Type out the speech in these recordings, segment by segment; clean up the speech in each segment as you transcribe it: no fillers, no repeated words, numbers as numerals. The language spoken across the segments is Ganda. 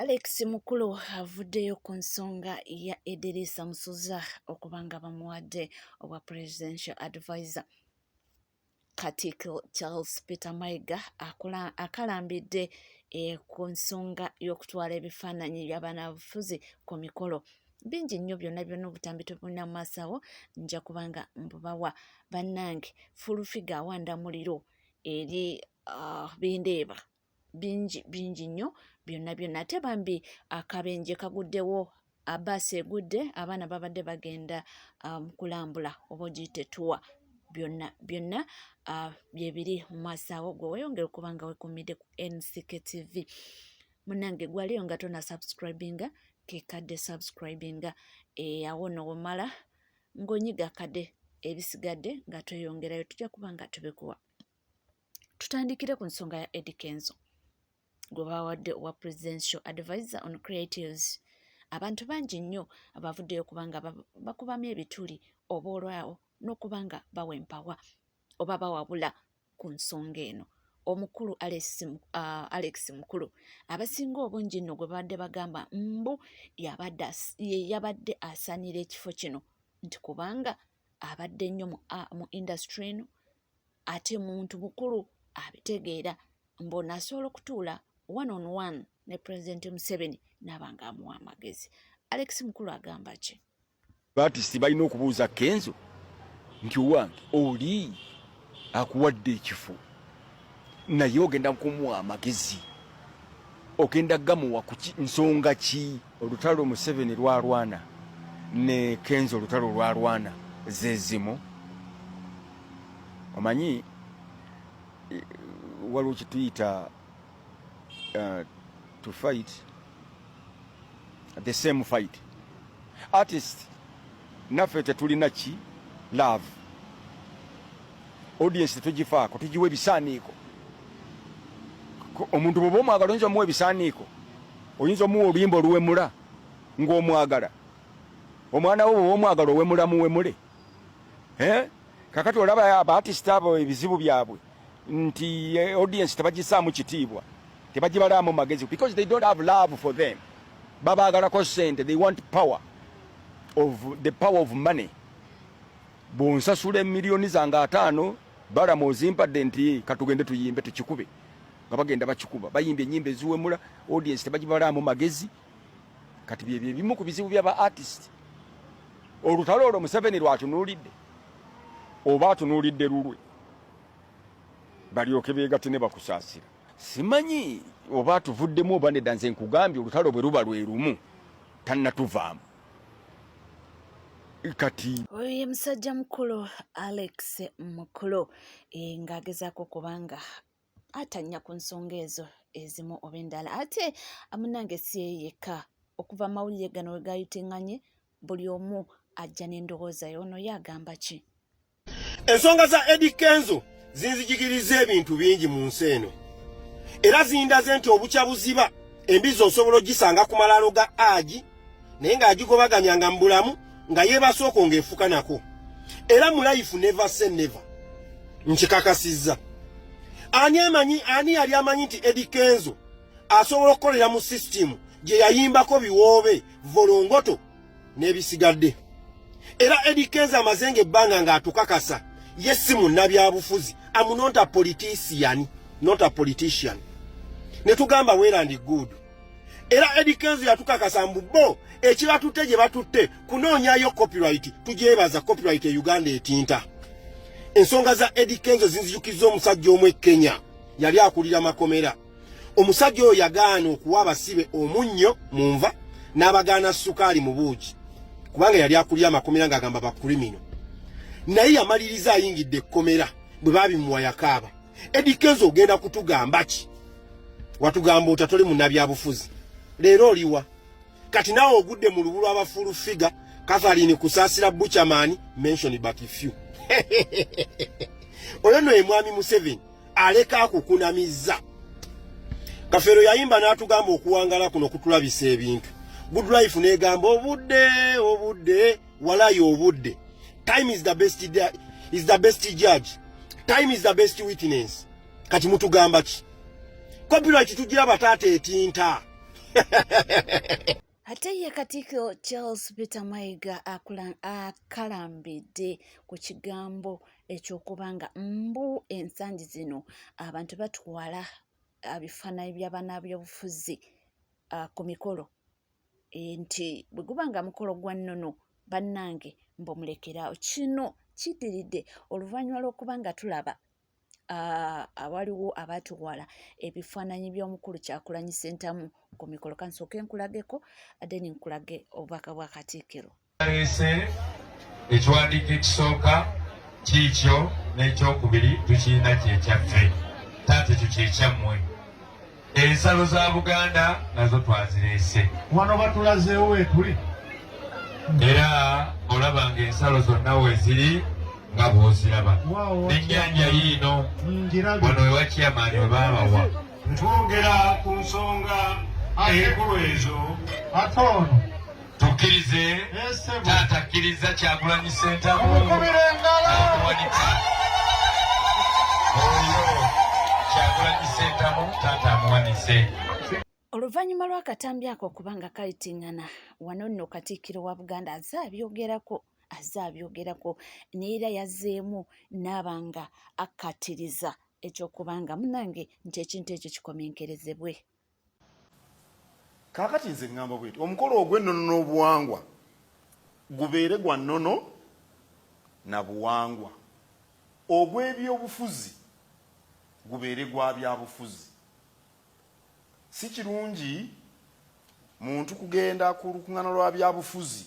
Alex Mukulu avuddeyo ku nsonga ya Idrisa Musuza okubanga bamuwadde obwa presidential advisor. Katikkiro Charles Peter Mayiga akalambidde ku nsonga y'okutwala ebifaananyi by'abanabufuzi ku mikolo. Bingi nnyo byonna obutambi tubulina mu maaso awo, nja kubanga mbubawa bannange fulufiga awanda muliro eri bindeeba bingi nnyo byonna ate bambi akabenje kaguddewo, abbaasi egudde, abaana babadde bagenda kulambula oba ogiyite tuwa. Byonna byebiri mu maaso awo, gwe weyongera okuba nga wekumidde ku NCK TV. Munnange gwaliyo nga tona subscribinga, kekadde subscribinga, awo no womala ng'onyiga kadde ebisigadde nga tweyongerayo, tujja kuba nga tubikuwa. Tutandikire ku nsonga ya Eddie Kenzo gwe bawadde owa presidential advisor on creatives. Abantu bangi nnyo abavuddeyo kubanga bakubamya ebituli oba olwawo n'okubanga bawempawa oba bawabula ku nsonga eno. Omukulu Alex Mukulu abasinga obungi nno gwe badde bagamba mbu yabadde asaanira ekifo kino nti kubanga abadde nnyo mu industry eno, ate muntu mukulu abitegeera, mbona asobola okutuula one on one ne President Museveni n'abanga amuwa amagezi. Alex Mukulu agamba ki? Baatisi balina okubuuza Kenzo nti owange oli akuwadde ekifo naye ogenda kumuwa amagezi, ogenda gamuwa ku nsonga ki? Olutalo Museveni lwalwana ne Kenzo olutalo lwalwana zezimu. Omanyi waliwo kituyita to fight the same fight. Artist naffe tetulina ki love. Audience tugifaako, tugiwa ebisaaniiko. Omuntu bw'oba omwagala oyinza omuwa ebisaaniiko, oyinza omuwa oluyimba oluwemula ng'omwagala. Omwana wo bw'oba omwagala owemula muwemule. Kakati olaba abaartist abo ebizibu byabwe nti audience tebagisaamu kitiibwa, tebagibalaamu magezi, because they don't have love for them. Babaagalako sente, they want power, the power of money. Bw'onsasula emiliyoni zange 5 balama ozimpadde nti katugende tuyimbe tukikube, nga bagenda bakikuba, bayimbye ennyimba eziwemula, audience tebagibalaamu magezi. Kati byebyo ebimu ku bizibu by'aba artist. Olutalo olwo Museveni lwatunuulidde oba atunuulidde lulwe, balyoke beegatte ne bakusaasira. Simanyi oba tuvuddemu oba nedda, nze nkugambye olutalo bwe luba lwe lumu tannatuvaamu. Kati oyo ye musajja mukulu Alex Mukulu ng'agezaako kubanga atanya ku nsonga ezo ezimu oba endala. Ate amunange si ye yekka, okuva amawulire gano we gayitiŋŋanye, buli omu ajja n'endowooza y'ono yagamba ki? Ensonga za Eddie Kenzo zinzijigiriza ebintu bingi mu nsi eno, era zindaze nti obukya buziba embizi osobola ogisanga ku malaalo ga Agi, naye ng'agigobaganyanga mu bulamu nga yeebasooka ng'efuka nako. Era mu life never say never, nkikakasizza. Ani yali amanyi nti Eddie Kenzo asobola okukolera mu sisitimu gye yayimbako biwoobe, volongoto n'ebisigadde. Era Eddie Kenzo amazenga ebbanga ng'atukakasa ye si munnabyabufuzi, am not a politician, not a politician. Ne tugamba well and good. Era Eddie Kenzo yatukakasa mbubo ekibatutte gye batutte kunoonyayo copyright, tugyebaza copyright e Uganda etinta. Ensonga za Eddie Kenzo zinzijukizza omusajja omwe Kenya yali akulira makomera. Omusajja oyo yagaana okuwa abasibe omunnyo mu nva n'abagaana sukaali mu buugi, kubanga yali akulira makomera ng'agamba ba criminal. Naye yamaliriza ayingidde ekkomera bwe baabimuwa yakaaba. Eddie Kenzo ogenda kutugamba ki? Watugamba otatole munnabyabufuzi, leero oliwa? Kati naawe ogudde mu lubu lw'abafulu figa, Catherine kusaasira Buchaman, mention but few. Oyo no ye mwami Museveni aleka akukunamizza. Kafeero yayimba n'atugamba okuwangala kuno kutulabisa ebintu. Good life negamba obudde walayo obudde. Time is the best judge. Time is the best witness. Kati mutugamba ki? Copyright tugira bataata etinta. Ate ye Katikkiro Charles Peter Mayiga akalambidde ku kigambo eky'okubanga mbu ensangi zino abantu batwala ebifaananyi by'abannaby'obufuzi ku mikolo nti bwe gubanga mukolo gwa nnono bannange mbomulekerawo. Kino kiddiridde oluvannyuma lw'okubanga tulaba awaliwo abatwala ebifaananyi by'omukulu Kyagulanyi Ssentamu ku mikolo. Kansooke nkulageko ate ninkulage obubaka bwa Katikkiro. Ekiwandiiko ekisooka kiikyo n'ekyokubiri tukirina kyekyaffe taate tukyekyammwe. Ensalo za Buganda nazo twazireese wano batulazeewo wetuli era olabanga ensalo zonna weziri nga bw'oziraba n'ennyanja yiino wano we wakyamaani we baabawa. twogera ku nsonga enkulu ezo ate ono tukkirize taata akkiriza Kyagulanyi Ssentamu amuwanika oyo Kyagulanyi Ssentamu taata amuwanise. Oluvannyuma lw'akatambi ako okubanga kayitiŋŋana wano nno Katikkiro wa Buganda azze abyogerako neera yazzeemu n'abanga akkatiriza ekyokubanga munange nti ekintu ekyo kikomenkerezebwe. Kaakati nze ŋŋamba bweti omukolo ogw'ennono n'obuwangwa gubeere gwa nnono na buwangwa, ogw'ebyobufuzi gubeere gwa byabufuzi. Si kirungi muntu kugenda ku lukuŋŋaana lwa byabufuzi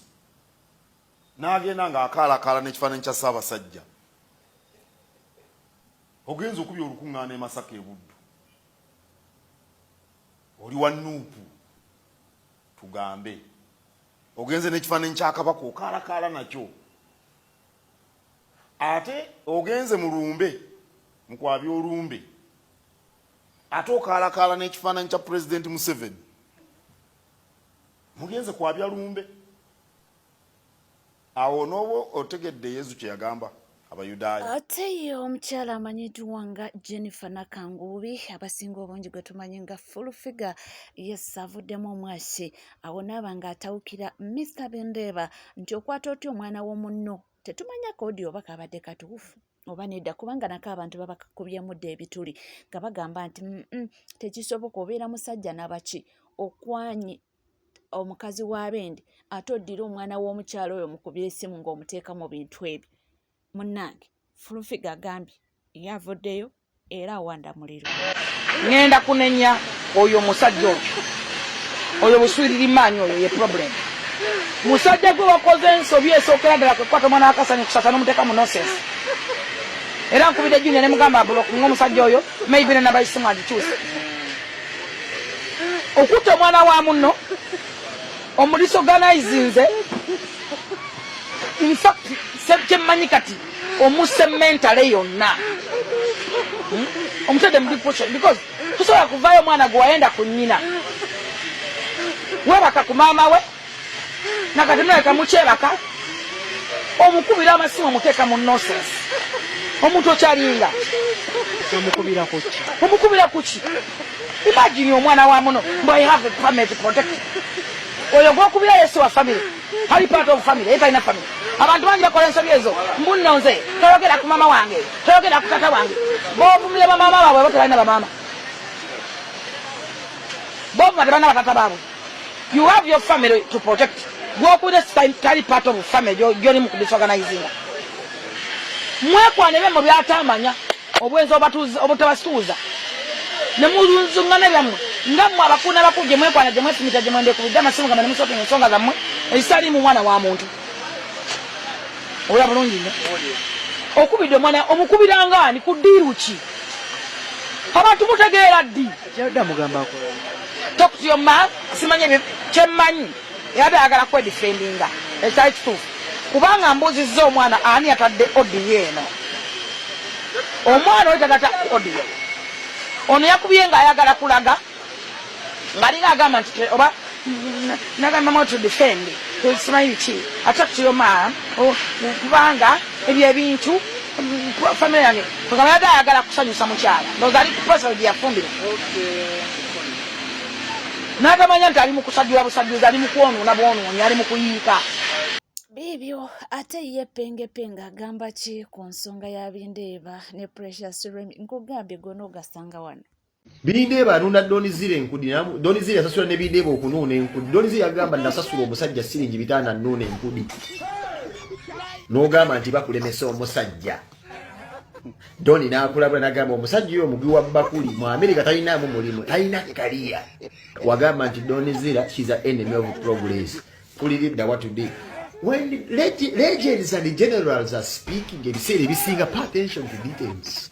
n'agenda ng'akaalakaala n'ekifaananyi kya Ssaabasajja. Ogenza okubya olukuŋŋaana e Masaka e Buddu, oli wa Nuupu tugambe, ogenze n'ekifaananyi kya Kabaka okaalakaala nakyo, ate ogenze mu Lumbe mukwabya olumbe ate okaalakaala n'ekifaananyi kya Pulezidenti Museveni, mugenze kwabya Lumbe. Awo n'obwo otegedde Yezu kye yagamba Abayudaaya. Ate ye omukyala amanyiddwa nga Jennifer Nakanguubi abasinga obungi gwe tumanyi nga full figure avuddemu omwasi awo naaba ng'atawukira Mr. Bendeeba nti okwata otya omwana w'omunno tetumanya koodi oba kabadde katuufu oba nedda, kubanga nako abantu babakakubyemu dda ebituli nga bagamba nti tekisoboka obeera musajja nabaki okwanyi omukazi wa Bendi ate oddira omwana w'omukyalo oyo mukubye essimu ng'omuteeka mu bintu ebyo. Munnange Fulufiga agambye yavuddeyo era awanda muliro. Ngenda kunenya oyo musajja oyo buswiriri maanyi oyo ye problem. Musajja gwe wakoze ensobi esookera ddala kwekwata omwana wakasanyi kusasa n'omuteeka mu nonsense. Era nkubidde Junior ne mugamba ng'omusajja oyo maybe ne nabayisimu agikyuse. Okutta omwana wa munno omudisorganizinze in fact kyemmanyi kati omuse mentale yonna omutadde mu depression because tusobola kuvaayo omwana gwe wayenda ku nnyina webaka ku maama we nakati noleka mukyebaka omukubira amasimu omuteeka mu nonsense omuntu okyalinga omukubira kuki imagine omwana wa muno mbu I have a family to protect oyo gwokubira Yesu wa family hali part of family etaina family. Abantu bangi bakola ensobi ezo mbunno nze toyogera ku mama wange toyogera ku tata wange bovumile bamama baabwe botebalina bamama bovuma tebalina batata baabwe. You have your family to protect. Gwokubira tali part of family gyoli mu kudisorganizing. Mwekwane bemmo byatamanya obwenzi obutabasuuza ne mulunzungana byammwe nga mmwe abakuna bakugye mwekwana gye mwefunita gye mwende kubidde amasimu gamba ne musooka ensonga zammwe ezitali mu mwana wa muntu. Oya bulungi nnyo okubidde omwana omukubiranga ani ku ddiiru ki abantu mutegeera ddi kyadda mugambako talk to your man simanye kyemmanyi yadde ayagala kwedifendinga ekitali kituufu kubanga mbuuzizza omwana ani atadde odiyo eno omwana oyo tatata odiyo ono yakubye ng'ayagala kulaga ng'alinga agamba nti oba nagamba mo to defend simanyi ki attack to your man kubanga ebyo ebintu family yange kugamba yadde ayagala kusanyusa mukyala ndowooza ali ku personal gye yafumbira n'atamanya nti ali mu kusajjula busajjuzi, ali mu kwonoona bwonoonyi, ali mu kuyiika. Bibyo ate ye pengepenga agamba ki ku nsonga ya Bindeeba ne Precious Remy nkugambye gonna ogasanga wano. Bindeeba alunda Donizile enkudi, Donizile asasula ne Bindeeba okunuuna enkudi. Donizile agamba nasasula omusajja siringi 5 nnuuna enkudi. N'ogamba nti bakulemesa omusajja. Doni n'akulabula n'agamba omusajja oyo omugi wa bakuli mu Amerika talinaamu mulimu, talina kaliya. Wagamba nti Donizile she's an enemy of progress. Kulidda what today. When the legends and the generals are speaking, they say they sing, pay attention to details.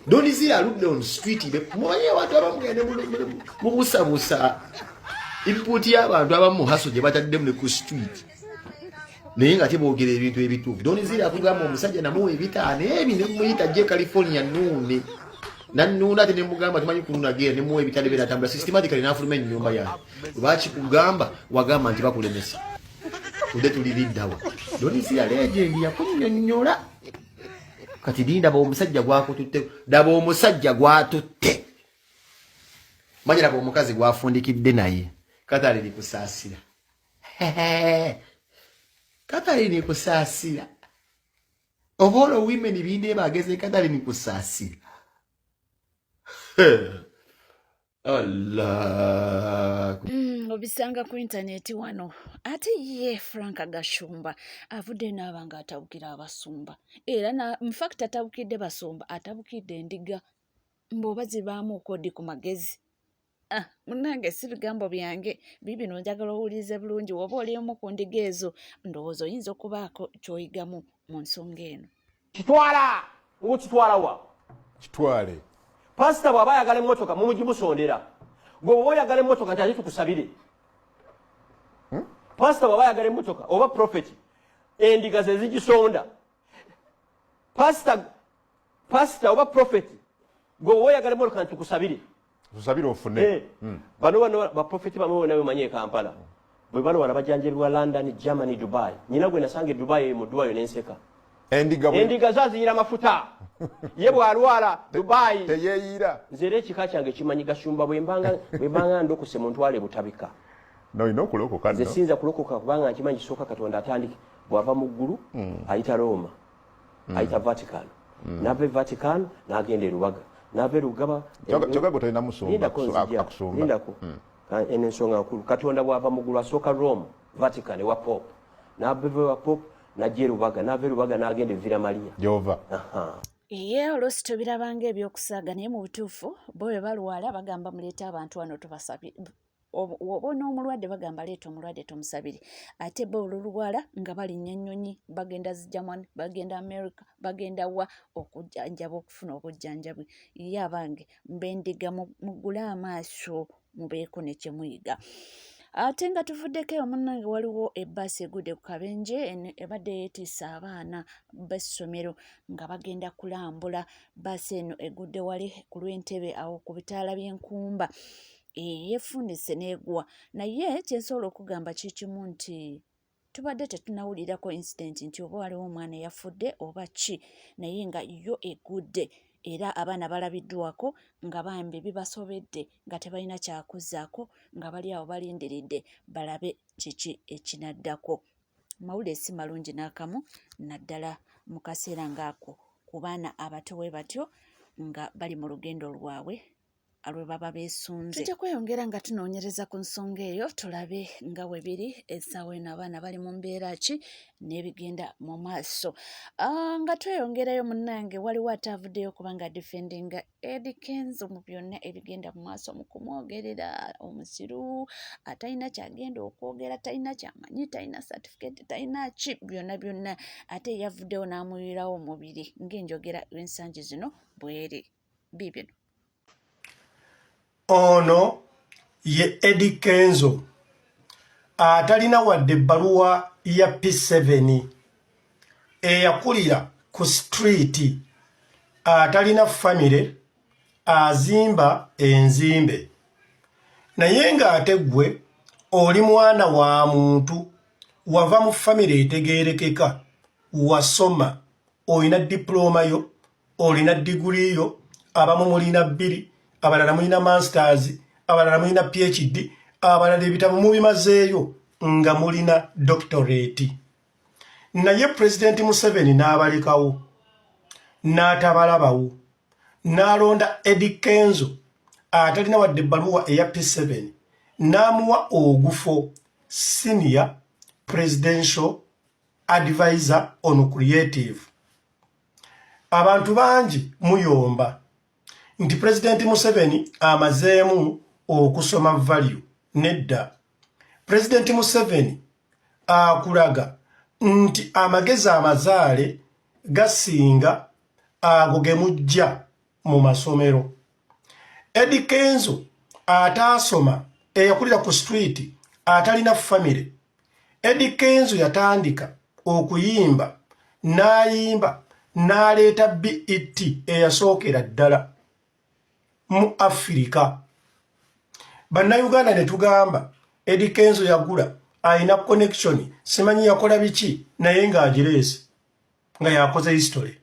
Donizile aludde on street, mwenye watu abamugende mubusabusa input y'abantu abamu haso gye batadde mu ku street. Naye nga teboogera ebintu ebituufu. Donizile akugamba omusajja namuwa ebitaano ebi ne muyita gye California nuune. Nannuuna ate ne mugamba tumanyi kunuuna gera ne muwa ebitaano bera atambula systematically n'afuluma ennyumba yange. Lwakikugamba wagamba nti bakulemesa. Tudde tulibiddawa. Donizile legend yakunnyonnyola. Kati ndaba omusajja gwakututte, daba omusajja gwatutte. Manya daba omukazi gwafundikidde naye. Katale ni kusaasira. Katale ni kusaasira. Obolo women Bindeeba ageze katale ni kusaasira. Allah. Obisanga ku internet wano. Ate ye Frank Gashumba avudde n'abanga atabukira abasumba. Era in fact atabukidde basumba, atabukidde endiga. Mboba zibaamu kodi ku magezi. Munange si bigambo byange. Bibino njagala owulize bulungi woba olimu ku ndiga ezo. Ndowooza oyinza okubaako ky'oyigamu mu nsonga eno. Kitwala! Ukitwala wa? Kitwale. Pastor bw'aba ayagala emmotoka mumugimusondera. Gwe bw'oba oyagala emmotoka nti ate tukusabire. Pastor bw'aba ayagala emmotoka oba prophet endiga ze zigisonda. Pastor oba prophet gwe bw'oba oyagala emmotoka nti tukusabire. Tusabire ofune. Bano ba prophet bamwe nawe manye Kampala. Bwe bano wala bajanjebwa London, Germany, Dubai. Nyina gwe nasange Dubai mu Dubai nenseka. Endiga zazinyira mafuta. Ye bwalwala Dubai. Teyeyira. Nzere ekika kyange kimanyi Gashumba bwembanga ndokuse muntu wale butabika. No ino kulokoka no. Zesinza kulokoka kubanga kimanyi soka Katonda atandike bwava mu ggulu ayita Roma. Ayita Vatican. Nave Vatican n'agenda e Lubaga. Nave Lugaba. Choga gotayina musumba akusumba. Nindako. Ensonga nkulu. Katonda bwava mu ggulu asoka Rome, Vatican wa Pope. Nave wa Pope najje Lubaga. Nave Lubaga n'agenda Villa Maria. Jehova. Ye oluusi tubirabanga ebyokusaaga naye mu butuufu bo bwe balwala bagamba muleete abantu wano tubasabire. Oba n'omulwadde bagamba leeta omulwadde tumusabire. Ate bo olulwala nga balinnya ennyonyi bagenda Germany, bagenda America, bagenda wa okujjanjaba okufuna obujjanjabi. Ye abange mbendiga mugule amaaso mubeeko ne kye muyiga. Ate nga tuvuddeko eyo munnange waliwo ebbaasi egudde ku kabenje ebadde yeetiisa abaana b'essomero nga bagenda kulambula. Bbaasi eno egudde wali ku lw'entebe awo ku bitaala by'enkumba. Yefundise n'egwa. Naye kyensobola okugamba kikimu nti tubadde tetunawulirako incident nti oba waliwo omwana yafudde oba ki, naye nga yo egudde. Era abaana balabiddwako nga bambi bibasobedde nga tebalina kyakuzzaako nga bali awo balindiridde balabe kiki ekinaddako. Mawulire si malungi n'akamu naddala mu kaseera ng'ako ku baana abato bwe batyo nga bali mu lugendo lwabwe alwe baba beesunze. Tujja kweyongera nga tunoonyereza ku nsonga eyo tulabe nga bwe biri essaawa eno abaana bali mu mbeera ki n'ebigenda mu maaso. Nga tweyongerayo munnange waliwo atavuddeyo kubanga defendinga Eddie Kenzo mu byonna ebigenda mu maaso mu kumwogerera omusiru atalina kyagenda okwogera, talina kyamanyi, talina certificate, talina ki byonna ate yavuddeyo n'amuyirawo omubiri ng'enjogera ensangi zino bweri bibyo. Ono ye Eddie Kenzo atalina wadde ebbaluwa ya P7 eyakulira ku street, atalina famire, azimba enzimbe. Naye ng'ate gwe oli mwana wa muntu, wava mu famire etegeerekeka, wasoma, olina diploma yo, olina diguli yo, abamu mulina 2, abalala mulina masters, abalala mulina PhD, abalala ebitabo mubimazeeyo nga mulina doctorate. Naye President Museveni n'abalekawo, n'atabalabawo, n'alonda Eddie Kenzo atalina wadde ebbaluwa eya P7, n'amuwa ogufo Senior Presidential Advisor on Creative. Abantu bangi muyomba nti President Museveni amazeemu okusoma value. Nedda. President Museveni akulaga nti amagezi amazaale gasinga ago gemujja mu masomero. Eddie Kenzo ataasoma eyakulira ku street atalina family. Eddie Kenzo yatandika okuyimba n'ayimba n'aleeta BET eyasookera ddala mu Afrika. Bannayuganda ne tugamba Eddie Kenzo yagula ayina connection, simanyi yakola biki naye ng'agireese nga yakoze history.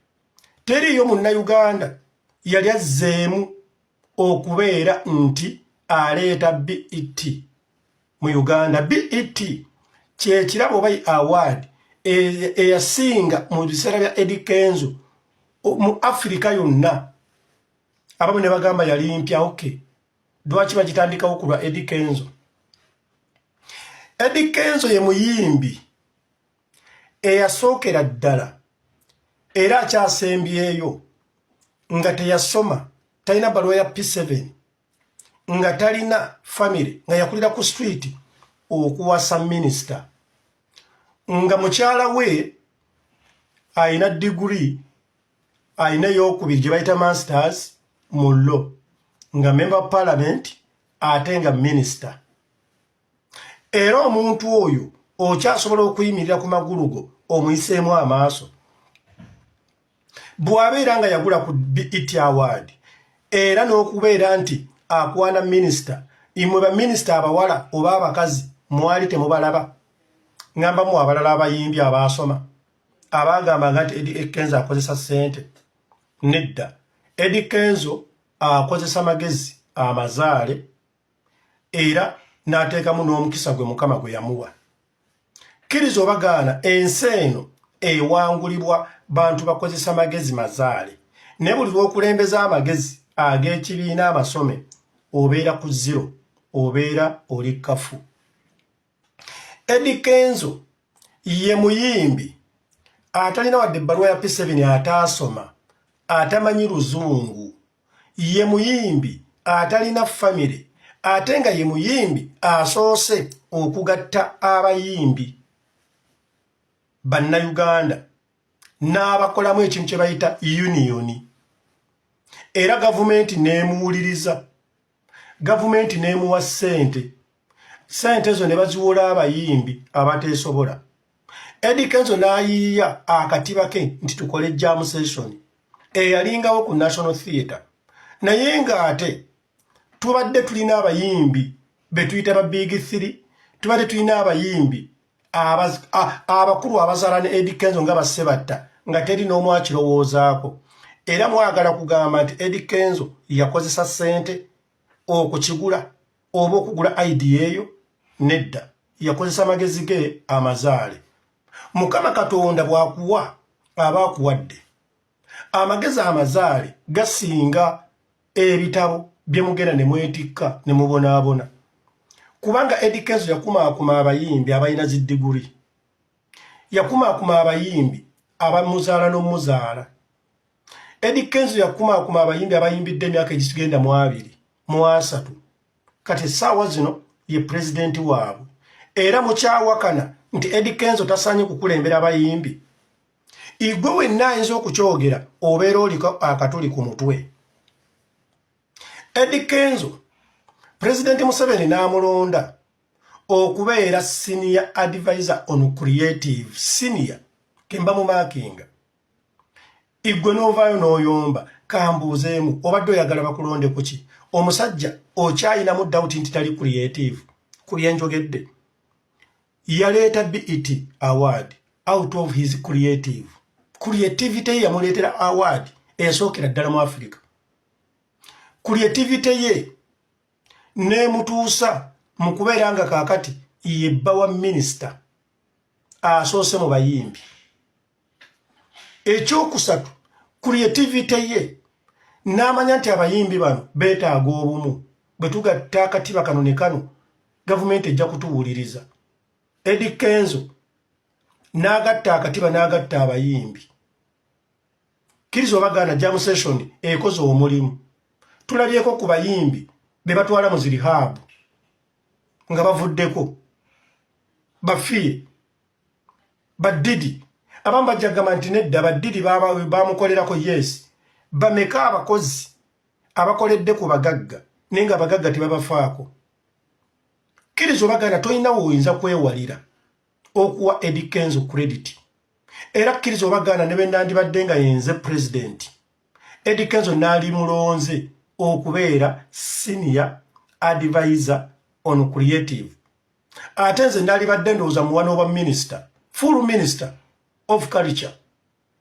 Teriyo munnayuganda yali azzeemu okubeera nti aleeta BET mu Uganda. BET kyekirabo oba award eyasinga mu biseera bya Eddie Kenzo mu Afrika yonna. Abamu ne bagamba yali mpya. Okay, lwaki bagitandikawo ku lwa Eddie Kenzo? Eddie Kenzo ye muyimbi eyasookera ddala era akyasembyeyo nga teyasoma, talina baluwa ya P7, nga talina family, nga yakulira ku street okuwasa minisita, nga mukyala we ayina degree, ayina ey'okubiri gye bayita masters mu law, nga member of parliament ate nga minisita. Era omuntu oyo okyasobola okuyimirira ku magulu go omuyiseemu amaaso. Bw'abeera nga yagula ku BET award era n'okubeera nti akwana minisita, imwe baminisita abawala oba abakazi mwali temubalaba. Ngambamu abalala abayimbi abaasoma abagamba nti Eddie Kenzo akozesa ssente. Nedda. Eddie Kenzo akozesa magezi amazaale era n'ateekamu n'omukisa gwe Mukama gwe yamuwa. Kkiriza obagaana ensi eno ewangulibwa bantu bakozesa magezi mazaale, naye buli lw'okulembeza amagezi ag'ekibiina amasome obeera ku zero, obeera oli kafu. Eddie Kenzo ye muyimbi atalina wadde ebbaluwa ya P7, ataasoma, atamanyi luzungu. Ye muyimbi atalina family, ate nga ye muyimbi asoose okugatta abayimbi bannayuganda n'abakolamu ekintu kye bayita union. Era gavumenti n'emuwuliriza, gavumenti n'emuwa ssente, ssente ezo ne baziwola abayimbi abateesobola. Eddie Kenzo n'ayiiya akatiba ke nti tukole jam session eyalingawo ku National Theatre, naye ng'ate tubadde tulina abayimbi be tuyita ba Big 3, tubadde tulina abayimbi abakulu abazaala ne Eddie Kenzo nga bassebatta nga teri n'omu akirowoozaako. Era mwagala kugamba nti Eddie Kenzo yakozesa ssente okukigula oba okugula idea eyo? Nedda, yakozesa magezi ge amazaale. Mukama Katonda bw'akuwa aba akuwadde. Amagezi amazaale gasinga ebitabo bye mugenda ne mwetikka ne mubonaabona. Kubanga Eddie Kenzo yakumaakuma abayimbi abalina zi diguri, yakumaakuma abayimbi abamuzaala n'omuzaala. Eddie Kenzo yakumaakuma abayimbi abayimbidde emyaka egisigenda mu 2 mu 3. Kati essaawa zino ye pulezidenti waabwe, era mukyawakana nti Eddie Kenzo tasaanye kukulembera abayimbi. Igwe wenna ayinza okukyogera obeera oliko akatuli ku mutwe. Eddie Kenzo President Museveni n'amulonda okubeera Senior Advisor on Creative. Senior kemba mu makinga. Igwe n'ovaayo n'oyomba kambuuzeemu obadde oyagala bakulonde kuki? Omusajja okyayinamu doubt nti tali creative. Ku byenjogedde yaleeta BET award out of his creative. Creativity yamuleetera award eyasookera ddala mu Africa. Creativity ye ne mutuusa mu kubeera nga kaakati yebba wa minisita asoose mu bayimbi. Ekyokusatu, creativity ye n'amanya nti abayimbi bano beetaaga obumu. Bwe tugatta akatiba kano ne kano, gavumenti ejja kutuwuliriza. Eddie Kenzo n'agatta akatiba n'agatta abayimbi. Kkiriza oba gaana jam session ekoze omulimu. Tulabyeko ku bayimbi be batwala mu zirihabu nga bavuddeko. Bafiye, Badidi, abamu bajja kugamba nti nedda Badidi bamukolerako yes. Bameka abakozi abakoledde ku bagagga naye nga abagagga tebabafaako. Kkiriza oba gaana tolina woyinza kwewalira okuwa Eddie Kenzo credit. Era kkiriza oba gaana ne bwe nandibadde nga yenze president, Eddie Kenzo n'ali mulonze okubeera senior advisor on creative. Ate nze ndalibadde ndowooza muwana oba minister, full minister of culture.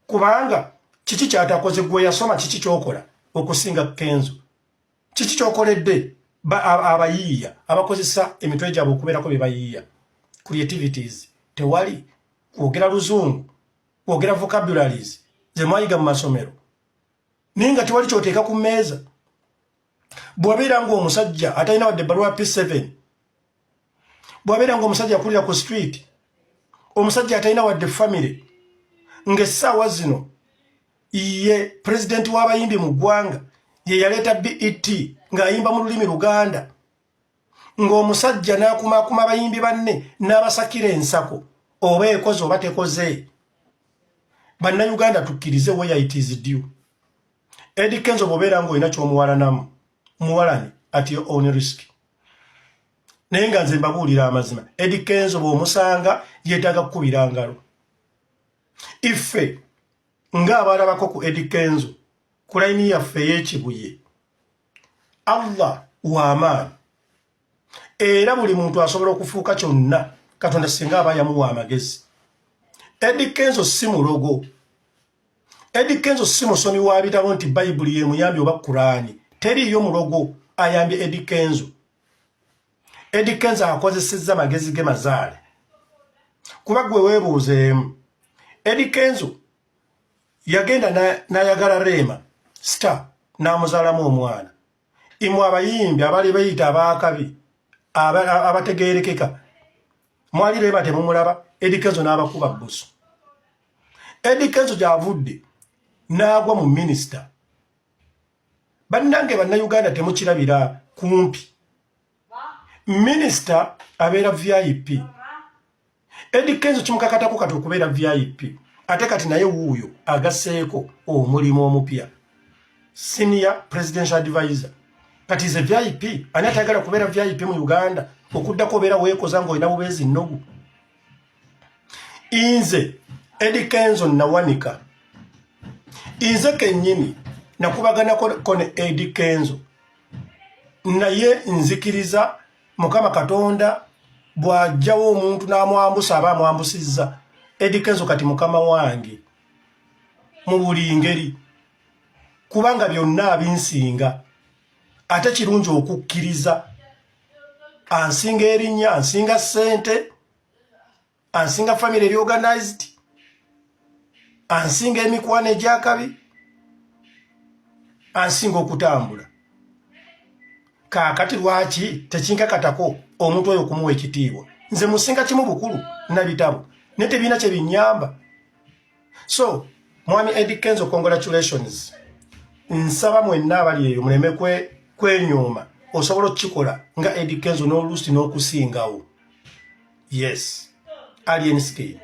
Kubanga kiki kyatakoze gwe yasoma kiki kyokola okusinga Kenzo? Kiki kyokoledde abayiiya abakozesa emitwe gyabwe okubeerako bye bayiiya? Creativities tewali. Kwogera luzungu, kwogera vocabularies ze mwayiga mu masomero, naye nga tewali kyoteeka ku mmeeza. Bw'abeera ng'omusajja atalina wadde ebbaluwa P7, bw'abeera ng'omusajja akulira ku street, omusajja atalina wadde family, ng'essaawa zino ye pulezidenti w'abayimbi mu ggwanga ye yaleeta BET ng'ayimba mu lulimi Luganda, ng'omusajja n'akumaakuma abayimbi banne n'abasakira ensako, oba ekoze oba tekoze. Bannayuganda tukkirize where it is due. Eddie Kenzo bw'obeera ng'olina ky'omuwalanamu, muwalane at your own risk. Naye nga nze mbabuulira amazima, Eddie Kenzo bw'omusanga yeetaaga kukubira ngalo. Iffe ng'abalabako ku Eddie Kenzo ku layini yaffe ey'ekibuye, Allah w'amaanyi, era buli muntu asobola okufuuka kyonna Katonda singa aba yamuwa amagezi. Eddie Kenzo si mulogo. Eddie Kenzo si musomi wa bitabo nti Bayibuli yemuyambye oba Kurani. Teriyo mulogo ayambye Eddie Kenzo. Eddie Kenzo akozesezza amagezi ge mazaale. Kuba gwe weebuuzeemu, Eddie Kenzo yagenda n'ayagala Rema Star n'amuzaalamu omwana. Imwe abayimbi abali bayita abaakabi abategeerekeka, mwali Rema temumulaba, Eddie Kenzo n'abakuba bbusu. Eddie Kenzo gy'avudde n'agwa mu minisita. Bannange bannayuganda temukirabira kumpi. Minisita abeera VIP. Eddie Kenzo kimukakatako kati okubeera VIP. Ate kati naye wuuyo agasseeko omulimu omupya, senior presidential advisor. Kati ze VIP. Ani atayagala kubeera VIP mu Uganda okuddako obeera weekoza ng'olina bubeezi nnogu? Inze Eddie Kenzo nawanika. Inze kennyini nakubaganako ne Eddie Kenzo, naye nzikiriza Mukama Katonda bw'ajjawo omuntu n'amwambusa aba amwambusizza. Eddie Kenzo kati mukama wange mu buli ngeri, kubanga byonna abinsinga. Ate kirungi okukkiriza. Ansinga erinnya, ansinga ssente, ansinga family reorganized, ansinga emikwano egy'akabi, ansinga okutambula. Kaakati lwaki tekinkakatako omuntu oyo okumuwa ekitiibwa? Nze musinga kimu bukulu na bitabo ne tebiina kye binnyamba. So mwami Eddie Kenzo, congratulations. Nsaba mwenna abali eyo muleme kwenyooma. Osobola okukikola nga Eddie Kenzo n'oluusi n'okusingawo. Yes, alien scale.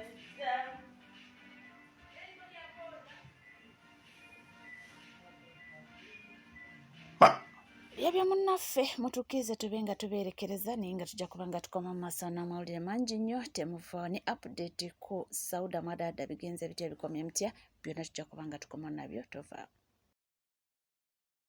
Yabya munnaffe mutukize tube nga tubeerekereza naye nga tujja kuba nga tukoma mu maaso n'amawulire mangi nnyo. Temuvaawo ne update ku Sauda Madada bigenze bitya bikomye mutya, byonna tujja kuba nga tukoma nabyo. Tovaawo.